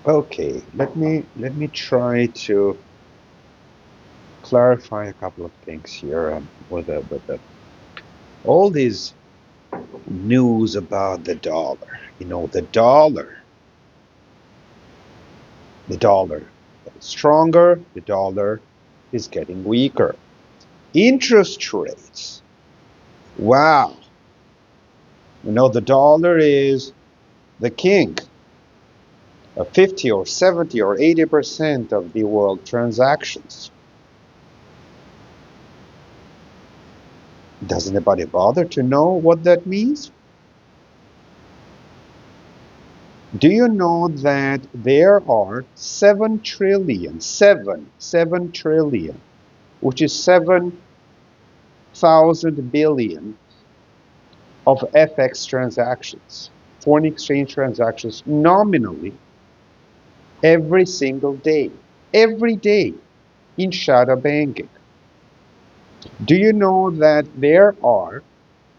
Okay, let me try to clarify a couple of things here with all these news about the dollar. The dollar getting stronger, the dollar is getting weaker. Interest rates. Wow. The dollar is the king of 50 or 70 or 80% of the world transactions. Does anybody bother to know what that means? Do you know that there are 7 trillion, 7 trillion, which is 7,000 billion of FX transactions, foreign exchange transactions, nominally every day in shadow banking? Do you know that there are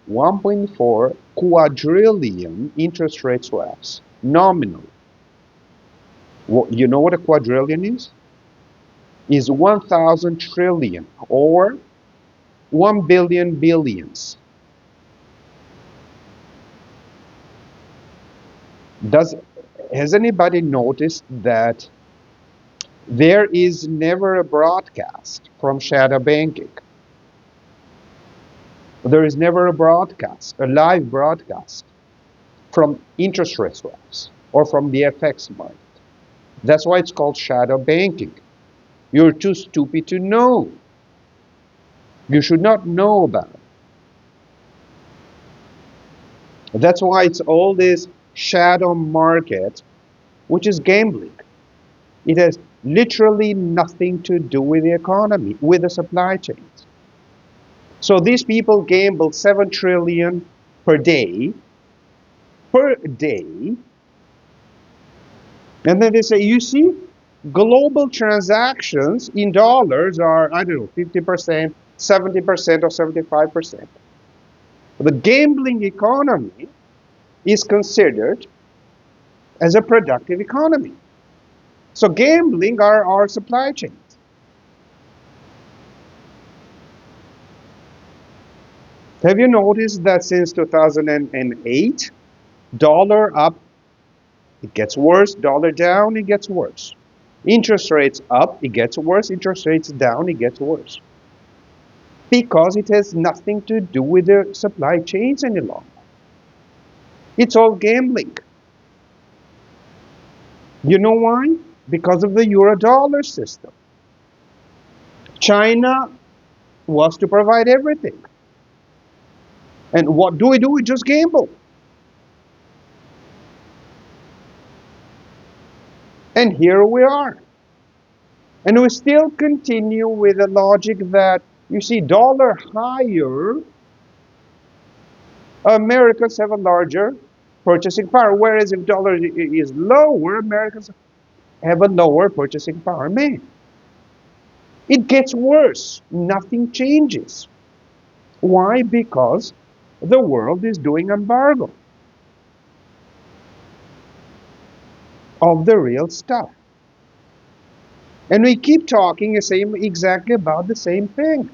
1.4 quadrillion interest rate swaps nominally? You know what a quadrillion is? Is 1,000 trillion or 1 billion billions. Does Has anybody noticed that there is never a broadcast from shadow banking? There is never a broadcast, a live broadcast from interest rate swaps or from the FX market. That's why it's called shadow banking. You're too stupid to know. You should not know about it. That's why it's all this shadow market, which is gambling. It has literally nothing to do with the economy, with the supply chains. So these people gamble 7 trillion per day, per day, and then they say, you see, global transactions in dollars are, I don't know, 50%, 70%, or 75%. The gambling economy is considered as a productive economy. So gambling are our supply chains. Have you noticed that since 2008, dollar up, it gets worse, dollar down, it gets worse. Interest rates up, it gets worse, interest rates down, it gets worse. Because it has nothing to do with the supply chains any longer. It's all gambling. You know why? Because of the euro dollar system. China was to provide everything. And what do? We just gamble. And here we are. And we still continue with the logic that, you see, dollar higher, Americans have a larger purchasing power. Whereas if dollar is lower, Americans have a lower purchasing power. Man, it gets worse. Nothing changes. Why? Because the world is doing embargo of the real stuff. And we keep talking exactly about the same thing.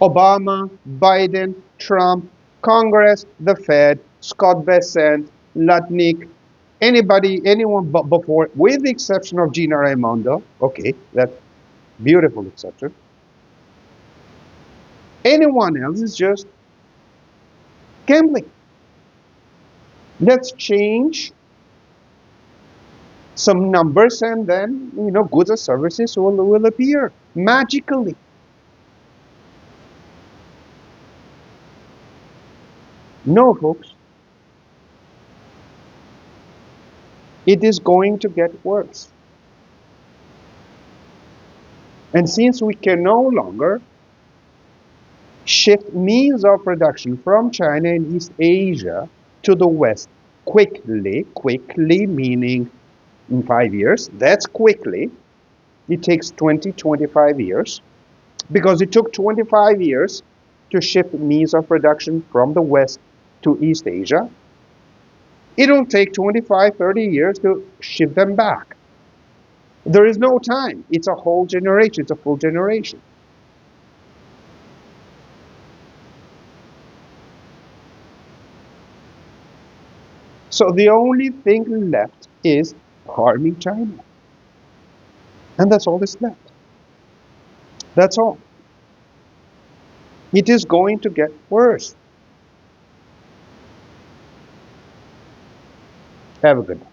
Obama, Biden, Trump, Congress, the Fed, Scott Bessent, Lutnick, anyone but before, with the exception of Gina Raimondo. Okay, that's beautiful exception. Anyone else is just gambling. Let's change some numbers and then, goods and services will appear magically. No, folks, it is going to get worse. And since we can no longer shift means of production from China and East Asia to the West quickly meaning in 5 years, that's quickly. It takes 20, 25 years because it took 25 years to shift means of production from the West to East Asia. It'll take 25, 30 years to ship them back. There is no time. It's a whole generation. It's a full generation. So the only thing left is harming China. And that's all that's left. That's all. It is going to get worse. Have a good night.